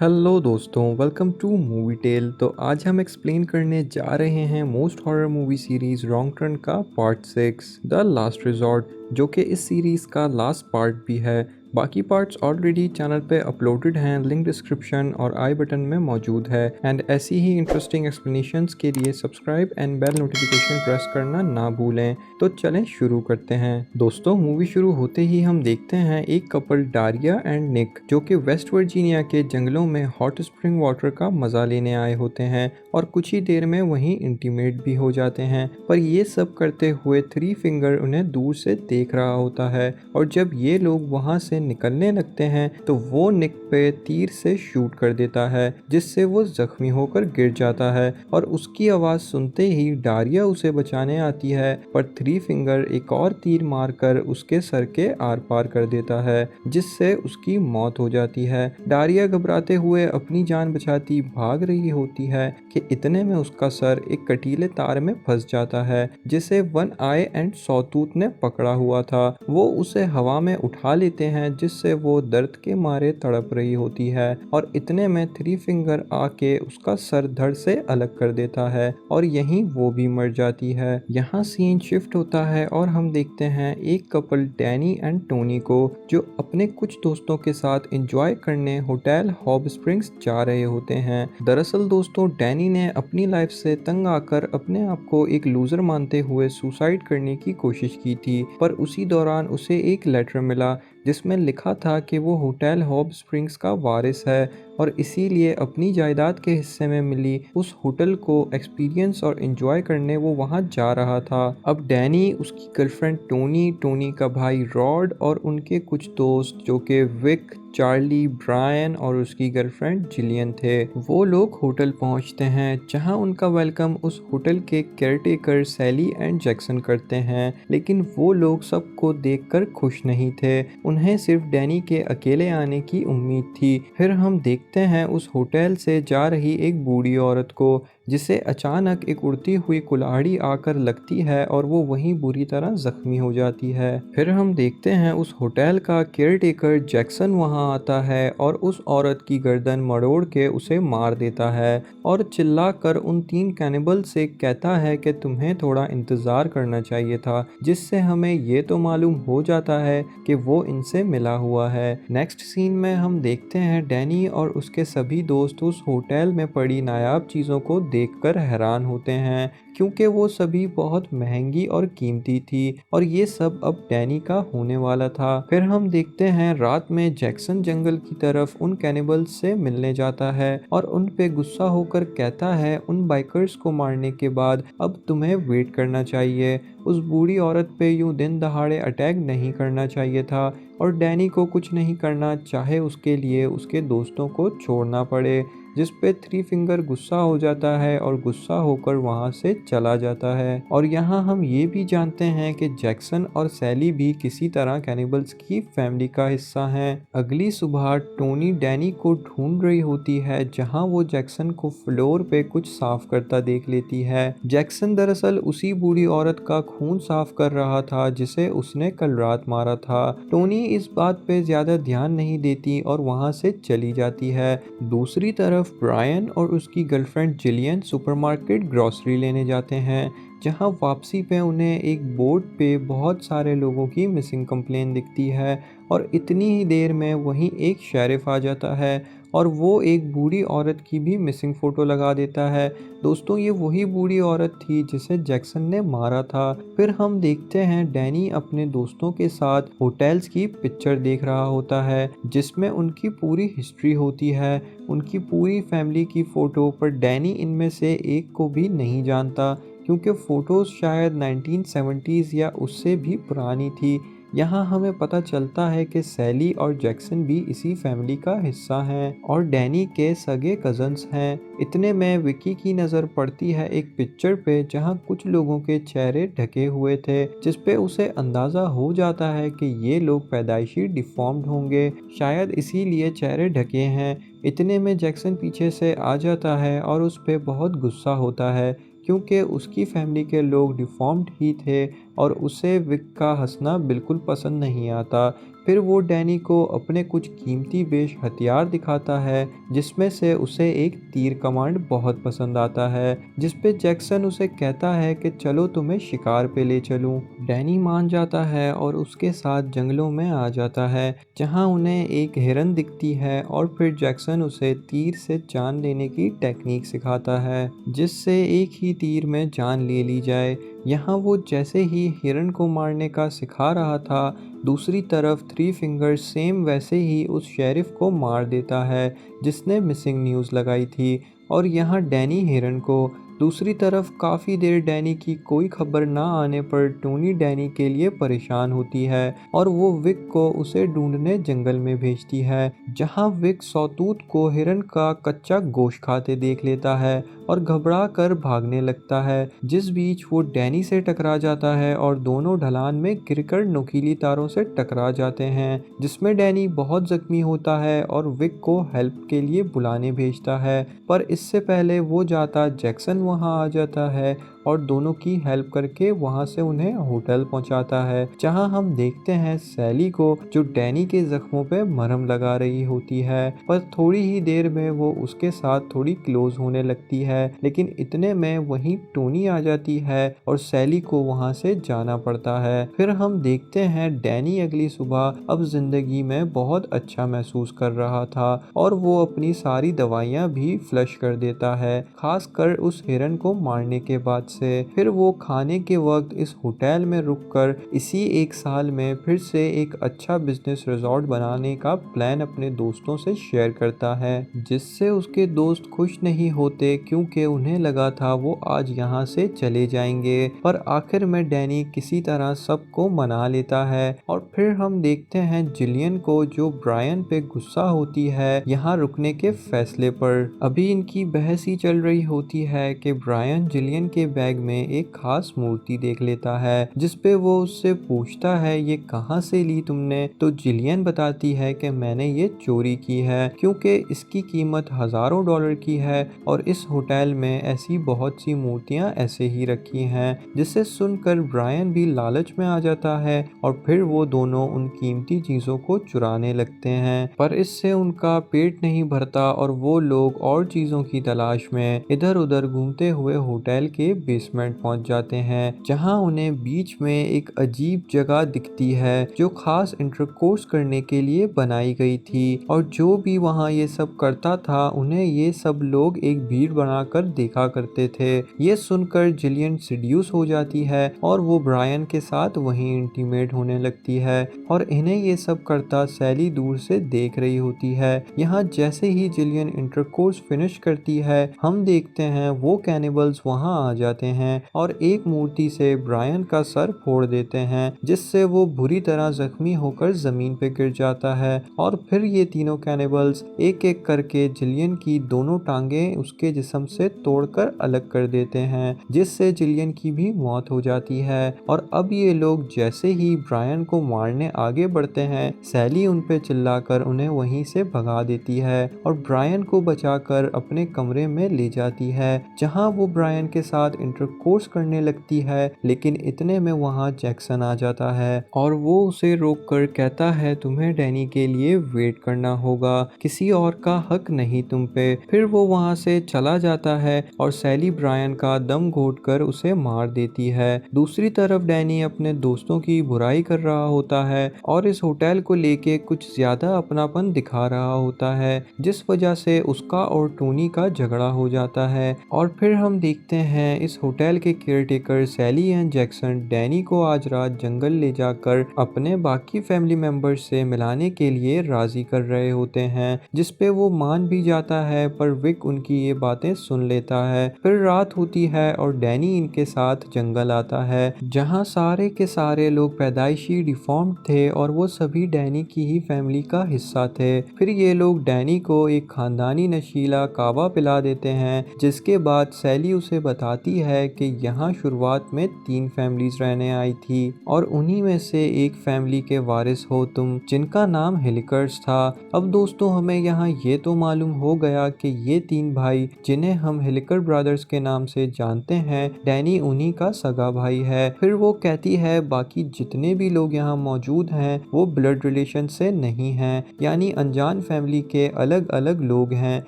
Hello दोस्तों, welcome two movie tell. तो आज हम एक्सप्लेन करने जा रहे हैं most horror movie series wrong turn का पार्ट 6 द लास्ट रिजॉर्ट, जो कि इस सीरीज का लास्ट पार्ट भी है। बाकी पार्ट्स ऑलरेडी चैनल पे अपलोडेड हैं, लिंक डिस्क्रिप्शन और आई बटन में मौजूद है। एंड ऐसी ही इंटरेस्टिंग एक्सप्लेनेशंस के लिए subscribe and bell notification press करना ना भूलें। तो चलें शुरू करते हैं। दोस्तों, मूवी शुरू होते ही हम देखते हैं एक कपल डारिया एंड निक जो कि वेस्ट वर्जीनिया के जंगलों में हॉट स्प्रिंग वाटर का मजा लेने आए होते हैं और कुछ ही देर में वहीं इंटीमेट भी हो जाते हैं। पर ये सब करते हुए थ्री फिंगर उन्हें दूर से देख रहा होता है और जब ये लोग वहां से निकलने लगते हैं तो वो निक पे तीर से शूट कर देता है, जिससे वो जख्मी होकर गिर जाता है और उसकी आवाज सुनते ही डारिया उसे बचाने आती है, पर थ्री फिंगर एक और तीर मारकर उसके सर के आर पार कर देता है, जिससे उसकी मौत हो जाती है। डारिया घबराते हुए अपनी जान बचाती भाग रही होती है कि इतने में उसका सर एक कटीले तार में फंस जाता है, जिसे वन आई एंड सॉटूथ ने पकड़ा हुआ था। वो उसे हवा में उठा लेते हैं, जिससे वो दर्द के मारे तड़प रही होती है और इतने में थ्री फिंगर आके उसका सर धड़ से अलग कर देता है और यहीं वो भी मर जाती है। यहाँ सीन शिफ्ट होता है और हम देखते हैं एक कपल डैनी एंड टोनी को, जो अपने कुछ दोस्तों के साथ एंजॉय करने होटल हॉट स्प्रिंग्स जा रहे होते हैं। दरअसल दोस्तों, डैनी ने अपनी लाइफ से तंग आकर अपने आप को एक लूजर मानते हुए सुसाइड करने की कोशिश की थी, पर उसी दौरान उसे एक लेटर मिला जिसमें लिखा था कि वो होटल हॉट स्प्रिंग्स का वारिस है और इसीलिए अपनी जायदाद के हिस्से में मिली उस होटल को एक्सपीरियंस और एंजॉय करने वो वहां जा रहा था। अब डैनी, उसकी गर्लफ्रेंड टोनी, टोनी का भाई रॉड और उनके कुछ दोस्त जो कि विक, चार्ली, ब्रायन और उसकी गर्लफ्रेंड जिलियन थे, वो लोग होटल पहुंचते हैं, जहां उनका वेलकम उस होटल के केयरटेकर सैली एंड जैक्सन करते हैं। लेकिन वो लोग सबको देखकर खुश नहीं थे, उन्हें सिर्फ डैनी के अकेले आने की उम्मीद थी। फिर हम देखते हैं उस होटल से जा रही एक बूढ़ी औरत को, जिसे अचानक एक उड़ती हुई कुल्हाड़ी आकर लगती है और वो वहीं बुरी तरह जख्मी हो जाती है। फिर हम देखते हैं उस होटल का केयरटेकर जैक्सन वहां आता है और उस औरत की गर्दन मरोड़ के उसे मार देता है और चिल्लाकर उन तीन कैनिबल से कहता है कि तुम्हें थोड़ा इंतजार करना चाहिए था, जिससे हमें ये तो मालूम हो जाता है कि वो इनसे मिला हुआ है। नेक्स्ट सीन में हम देखते हैं डैनी और उसके सभी दोस्त उस होटल में पड़ी नायाब चीजों को देखकर हैरान होते हैं, क्योंकि वो सभी बहुत महंगी और कीमती थी और ये सब अब डैनी का होने वाला था। फिर हम देखते हैं रात में जैक्सन जंगल की तरफ उन कैनिबल्स से मिलने जाता है और उन पे गुस्सा होकर कहता है उन बाइकर्स को मारने के बाद अब तुम्हें वेट करना चाहिए, उस बूढ़ी औरत पे यूं दिन दहाड़े अटैक नहीं करना चाहिए था और डैनी को कुछ नहीं करना, चाहे उसके लिए उसके दोस्तों को छोड़ना पड़े। जिस पे थ्री फिंगर गुस्सा हो जाता है और गुस्सा होकर वहां से चला जाता है। और यहाँ हम ये भी जानते हैं कि जैक्सन और सैली भी किसी तरह कैनिबल्स की फैमिली का हिस्सा हैं। अगली सुबह टोनी डैनी को ढूंढ रही होती है, जहाँ वो जैक्सन को फ्लोर पे कुछ साफ करता देख लेती है। जैक्सन दरअसल उसी बूढ़ी औरत का खून साफ कर रहा था जिसे उसने कल रात मारा था। टोनी इस बात पे ज्यादा ध्यान नहीं देती और वहां से चली जाती है। दूसरी तरफ ब्रायन और उसकी गर्लफ्रेंड जिलियन सुपरमार्केट ग्रोसरी लेने जाते हैं, जहां वापसी पे उन्हें एक बोर्ड पे बहुत सारे लोगों की मिसिंग कंप्लेन दिखती है और इतनी ही देर में वहीं एक शेरिफ आ जाता है और वो एक बूढ़ी औरत की भी मिसिंग फोटो लगा देता है। दोस्तों, ये वही बूढ़ी औरत थी जिसे जैक्सन ने मारा था। फिर हम देखते हैं डैनी अपने दोस्तों के साथ होटल्स की पिक्चर देख रहा होता है, जिसमें उनकी पूरी हिस्ट्री होती है, उनकी पूरी फैमिली की फोटो, पर डैनी इनमें से एक को भी नहीं जानता, क्योंकि फोटोज शायद 1970s या उससे भी पुरानी थी। यहाँ हमें पता चलता है कि सैली और जैक्सन भी इसी फैमिली का हिस्सा हैं और डैनी के सगे कजन्स हैं। इतने में विकी की नज़र पड़ती है एक पिक्चर पे, जहाँ कुछ लोगों के चेहरे ढके हुए थे, जिस पे उसे अंदाज़ा हो जाता है कि ये लोग पैदाइशी डिफॉर्म्ड होंगे, शायद इसीलिए चेहरे ढके हैं। इतने में जैक्सन पीछे से आ जाता है और उस पे बहुत गुस्सा होता है, क्योंकि उसकी फैमिली के लोग डिफॉर्म्ड ही थे और उसे विक का हंसना बिल्कुल पसंद नहीं आता। फिर वो डैनी को अपने कुछ कीमती बेश हथियार दिखाता है, जिसमें से उसे एक तीर कमांड बहुत पसंद आता है, जिस पे जैक्सन उसे कहता है कि चलो तुम्हें शिकार पे ले चलूं। डैनी मान जाता है और उसके साथ जंगलों में आ जाता है, जहां उन्हें एक हिरन दिखती है और फिर जैक्सन उसे तीर से जान लेने की टेक्निक सिखाता है, जिससे एक ही तीर में जान ले ली जाए। यहाँ वो जैसे ही हिरन को मारने का सिखा रहा था, दूसरी तरफ थ्री फिंगर सेम वैसे ही उस शेरिफ को मार देता है जिसने मिसिंग न्यूज़ लगाई थी। और यहाँ डैनी हिरन को, दूसरी तरफ काफ़ी देर डैनी की कोई खबर ना आने पर टोनी डैनी के लिए परेशान होती है और वो विक को उसे ढूंढने जंगल में भेजती है, जहां विक सौतूत को हिरन का कच्चा गोश्त खाते देख लेता है और घबरा कर भागने लगता है। जिस बीच वो डैनी से टकरा जाता है और दोनों ढलान में गिरकर नुकीली तारों से टकरा जाते हैं, जिसमें डैनी बहुत जख्मी होता है और विक को हेल्प के लिए बुलाने भेजता है। पर इससे पहले वो जाता जैक्सन वहां आ जाता है और दोनों की हेल्प करके वहां से उन्हें होटल पहुंचाता है, जहां हम देखते हैं सैली को जो डैनी के जख्मों पे मरहम लगा रही होती है। पर थोड़ी ही देर में वो उसके साथ थोड़ी क्लोज होने लगती है, लेकिन इतने में वहीं टोनी आ जाती है और सैली को वहां से जाना पड़ता है। फिर हम देखते हैं डैनी अगली सुबह अब जिंदगी में बहुत अच्छा महसूस कर रहा था और वो अपनी सारी दवाइयां भी फ्लश कर देता है, खासकर उस हिरन को मारने के बाद से। फिर वो खाने के वक्त इस होटल में रुककर इसी एक साल में फिर से एक अच्छा बिजनेस रिजॉर्ट बनाने का प्लान अपने दोस्तों से शेयर करता है, जिससे उसके दोस्त खुश नहीं होते क्योंकि उन्हें लगा था वो आज यहाँ से चले जाएंगे। पर आखिर में डैनी किसी तरह सबको मना लेता है और फिर हम देखते हैं जिलियन को जो ब्रायन पे गुस्सा होती है यहाँ रुकने के फैसले पर। अभी इनकी बहस ही चल रही होती है कि ब्रायन जिलियन के बैग में एक खास मूर्ति देख लेता है, जिसपे वो उससे पूछता है ये कहाँ से ली तुमने। तो जिलियन बताती है कि मैंने ये चोरी की है क्योंकि इसकी कीमत हजारों डॉलर की है और इस होटल में ऐसी बहुत सी मूर्तियां ऐसे ही रखी हैं। जिसे सुनकर ब्रायन भी लालच में आ जाता है और फिर वो दोनों उन कीमती चीजों को चुराने लगते हैं। पर इससे उनका पेट नहीं भरता और वो लोग और चीजों की तलाश में इधर उधर घूमते हुए होटल के बेसमेंट पहुंच जाते हैं, जहां उन्हें बीच में एक अजीब जगह दिखती है जो खास इंटरकोर्स करने के लिए बनाई गई थी। और जो भी वहां ये सब करता था उन्हें ये सब लोग एक भीड़ बनाकर देखा करते थे। ये सुनकर जिलियन सिड्यूस हो जाती है और वो ब्रायन के साथ वहीं इंटीमेट होने लगती है और इन्हें ये सब करता सैली दूर से देख रही होती है। यहाँ जैसे ही जिलियन इंटरकोर्स फिनिश करती है, हम देखते हैं वो कैनिबल्स वहां आ जाते हैं और एक मूर्ति से ब्रायन का सर फोड़ देते हैं, जिससे वो बुरी तरह जख्मी होकर जमीन पे गिर जाता है। और फिर ये तीनों कैनिबल्स एक एक करके जिलियन की दोनों टांगे उसके जिस्म से तोड़कर अलग कर देते हैं, जिससे जिलियन की भी मौत हो जाती है। और अब ये लोग जैसे ही ब्रायन को मारने आगे बढ़ते हैं, सैली उन पे चिल्लाकर उन्हें वहीं से भगा देती है और ब्रायन को बचाकर अपने कमरे में ले जाती है, जहां वो ब्रायन के साथ इंटरकोर्स करने लगती है। लेकिन इतने में वहां जैक्सन आ जाता है और वो उसे रोककर कहता है तुम्हें डैनी के लिए वेट करना होगा, किसी और का हक नहीं तुम पे। फिर वो वहां से चला जाता है और सैली ब्रायन का दम घोटकर उसे मार देती है। दूसरी तरफ डैनी अपने दोस्तों की बुराई कर रहा होता है और इस होटल को लेके कुछ ज्यादा अपनापन दिखा रहा होता है, जिस वजह से उसका और टोनी का झगड़ा हो जाता है। और फिर हम देखते हैं इस होटल के caretaker Sally and Jackson Danny को आज रात जंगल ले जाकर अपने बाकी फैमिली मेंबर्स से मिलाने के लिए राजी कर रहे होते हैं, जिसपे वो मान भी जाता है। पर विक उनकी ये बातें सुन लेता है। फिर रात होती है और डैनी इनके साथ जंगल आता है, जहाँ सारे के सारे लोग पैदाइशी डिफॉर्म्ड थे और वो सभी डैनी की ही फैमिली का हिस्सा थे। फिर ये लोग डैनी को एक खानदानी नशीला कावा पिला देते हैं, जिसके बाद सैली उसे बताती है है कि यहाँ शुरुआत में 3 फैमिलीज रहने आई थी और उन्हीं में से एक फैमिली के वारिस हो तुम, जिनका नाम हिलिकर्स था। अब दोस्तों हमें यहाँ ये तो मालूम हो गया कि ये 3 भाई जिन्हें हम हिलिकर ब्रदर्स के नाम से जानते हैं, डैनी उन्हीं का सगा भाई है। फिर वो कहती है बाकी जितने भी लोग यहाँ मौजूद हैं वो ब्लड रिलेशन से नहीं हैं, यानी अनजान फैमिली के अलग अलग लोग हैं।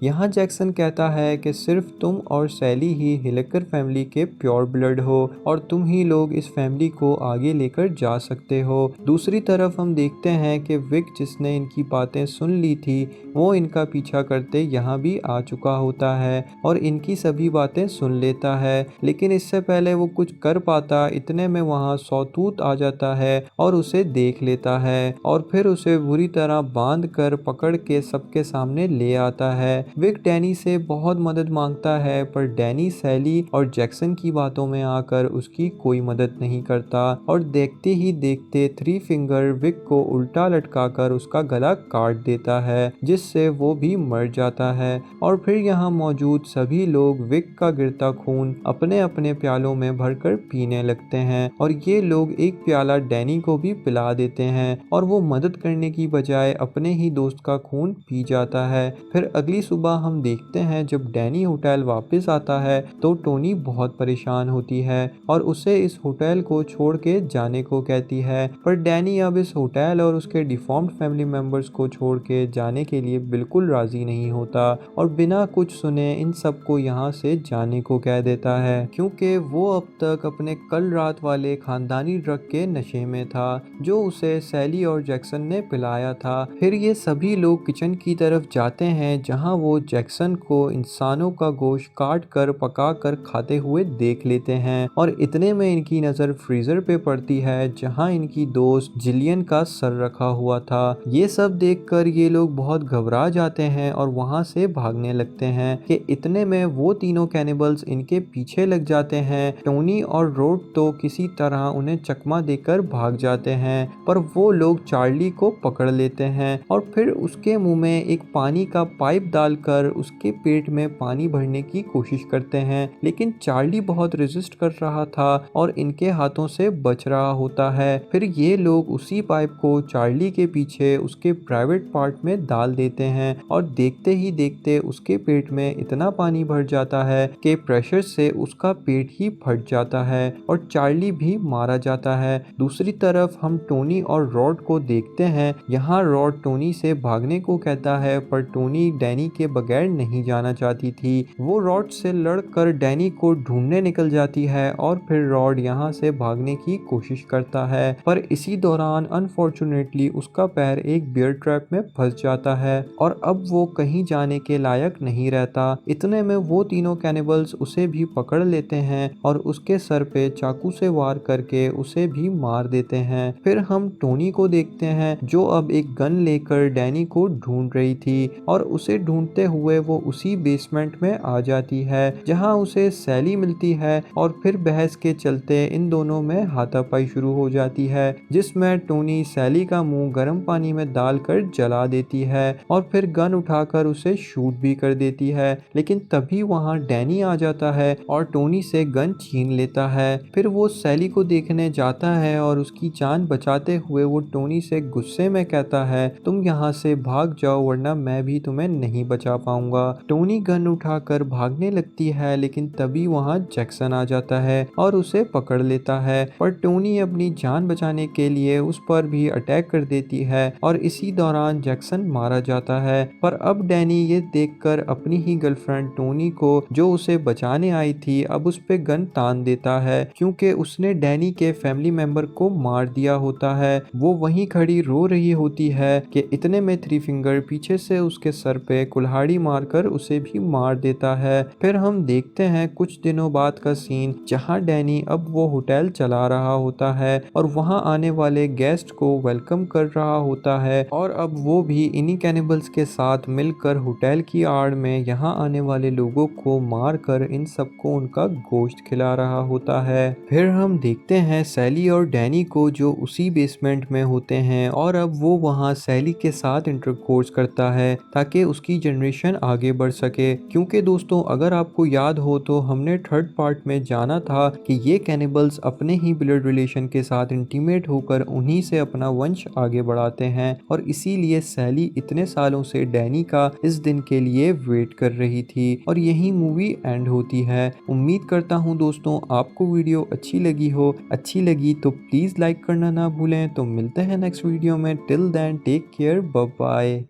यहाँ जैक्सन कहता है कि सिर्फ तुम और सैली ही हिलिकर फैमिली के प्योर ब्लड हो और तुम ही लोग इस फैमिली को आगे लेकर जा सकते हो। दूसरी तरफ हम देखते हैं कि विक, जिसने इनकी बातें सुन ली थी, वो इनका पीछा करते यहाँ भी आ चुका होता है और इनकी सभी बातें सुन लेता है। लेकिन इससे पहले वो कुछ कर पाता, इतने में वहाँ सॉतूत आ जाता है और उसे देख लेता है और फिर उसे बुरी तरह बांध कर पकड़ के सबके सामने ले आता है। विक डैनी से बहुत मदद मांगता है पर डैनी सैली और जैक्सन की बातों में आकर उसकी कोई मदद नहीं करता और देखते ही देखते थ्री फिंगर विक को उल्टा लटकाकर उसका गला काट देता है, जिससे वो भी मर जाता है। और फिर यहाँ मौजूद सभी लोग विक का गिरता खून अपने अपने प्यालों में भरकर पीने लगते हैं और ये लोग एक प्याला डैनी को भी पिला देते हैं और वो मदद करने की बजाय अपने ही दोस्त का खून पी जाता है। फिर अगली सुबह हम देखते हैं जब डैनी होटल वापस आता है तो टोनी बहुत परेशान होती है और उसे इस होटल को छोड़ के जाने को कहती है, पर डैनी अब इस होटल और उसके डिफॉर्म्ड फैमिली मेंबर्स को छोड़ के जाने के लिए बिल्कुल राजी नहीं होता और बिना कुछ सुने इन सबको यहाँ से जाने को कह देता है, क्योंकि वो अब तक अपने कल रात वाले खानदानी ड्रग के नशे में था जो उसे सैली और जैक्सन ने पिलाया था। फिर ये सभी लोग किचन की तरफ जाते हैं जहाँ वो जैक्सन को इंसानों का गोश्त काट कर पका कर खाते हुए देख लेते हैं और इतने में इनकी नज़र फ्रीजर पे पड़ती है जहाँ इनकी दोस्त जिलियन का सर रखा हुआ था। ये सब देखकर ये लोग बहुत घबरा जाते हैं और वहाँ से भागने लगते हैं कि इतने में वो तीनों कैनिबल्स इनके पीछे लग जाते हैं। टोनी और रोड तो किसी तरह उन्हें चकमा देकर भाग जाते हैं, पर वो लोग चार्ली को पकड़ लेते हैं और फिर उसके मुंह में एक पानी का पाइप डालकर उसके पेट में पानी भरने की कोशिश करते हैं, लेकिन चार्ली बहुत रेजिस्ट कर रहा था और इनके हाथों से बच रहा होता है। फिर ये लोग उसी पाइप को चार्ली के पीछे उसके प्राइवेट पार्ट में डाल देते हैं और देखते ही देखते उसके पेट में इतना पानी भर जाता है कि प्रेशर से उसका पेट ही फट जाता है और चार्ली भी मारा जाता है। दूसरी तरफ हम टोनी और रॉड को देखते हैं। यहाँ रॉड टोनी से भागने को कहता है पर टोनी डैनी के बगैर नहीं जाना चाहती थी। वो रॉड से लड़कर डैनी को ढूंढने निकल जाती है और फिर रॉड यहाँ से भागने की कोशिश करता है, पर इसी दौरान अनफॉर्चुनेटली उसका पैर एक बियर ट्रैप में फंस जाता है और अब वो कहीं जाने के लायक नहीं रहता। इतने में वो तीनों कैनिबल्स उसे भी पकड़ लेते हैं और उसके सर पे चाकू से वार करके उसे भी मार देते हैं। फिर हम टोनी को देखते हैं जो अब एक गन लेकर डैनी को ढूंढ रही थी और उसे ढूंढते हुए वो उसी बेसमेंट में आ जाती है जहां उसे सैली मिलती है और फिर बहस के चलते इन दोनों में हाथापाई शुरू हो जाती है, जिसमें टोनी सैली का मुंह गर्म पानी में डालकर जला देती है और फिर गन उठाकर उसे शूट भी कर देती है। लेकिन तभी वहां डैनी आ जाता है और टोनी से गन छीन लेता है। फिर वो सैली को देखने जाता है और उसकी जान बचाते हुए वो टोनी से गुस्से में कहता है, तुम यहाँ से भाग जाओ वरना मैं भी तुम्हें नहीं बचा पाऊंगा। टोनी गन उठाकर भागने लगती है लेकिन तभी वहाँ जैक्सन आ जाता है और उसे पकड़ लेता है, पर टोनी अपनी जान बचाने के लिए उस पर भी अटैक कर देती है और इसी दौरान जैक्सन मारा जाता है। पर अब डैनी ये देखकर अपनी ही गर्लफ्रेंड टोनी को जो उसे बचाने आई थी अब उस पे गन तान देता है, क्योंकि उसने डैनी के फैमिली मेंबर को मार दिया होता है। वो वहीं खड़ी रो रही होती है कि इतने में थ्री फिंगर पीछे से उसके सर पे कुल्हाड़ी मारकर उसे भी मार देता है। फिर हम देखते हैं कुछ दिनों बाद का सीन जहां डैनी अब वो होटल चला रहा होता है और वहां आने वाले गेस्ट को वेलकम कर रहा होता है और अब वो भी इन्हीं कैनिबल्स के साथ मिलकर होटल की आड़ में यहाँ आने वाले लोगों को मार कर इन सबको उनका गोश्त खिला रहा होता है। फिर हम देखते हैं सैली और डैनी को जो उसी बेसमेंट में होते हैं और अब वो वहाँ सैली के साथ इंटरकोर्स करता है ताकि उसकी जनरेशन आगे बढ़ सके, क्योंकि दोस्तों अगर आपको याद हो तो हमने ने थर्ड पार्ट में जाना था कि ये कैनिबल्स अपने ही ब्लड रिलेशन के साथ इंटीमेट होकर उन्हीं से अपना वंश आगे बढ़ाते हैं और इसीलिए सैली इतने सालों से डैनी का इस दिन के लिए वेट कर रही थी और यही मूवी एंड होती है। उम्मीद करता हूँ दोस्तों आपको वीडियो अच्छी लगी तो प्लीज़ लाइक करना ना भूलें। तो मिलते हैं नेक्स्ट वीडियो में, till then take care, bye bye.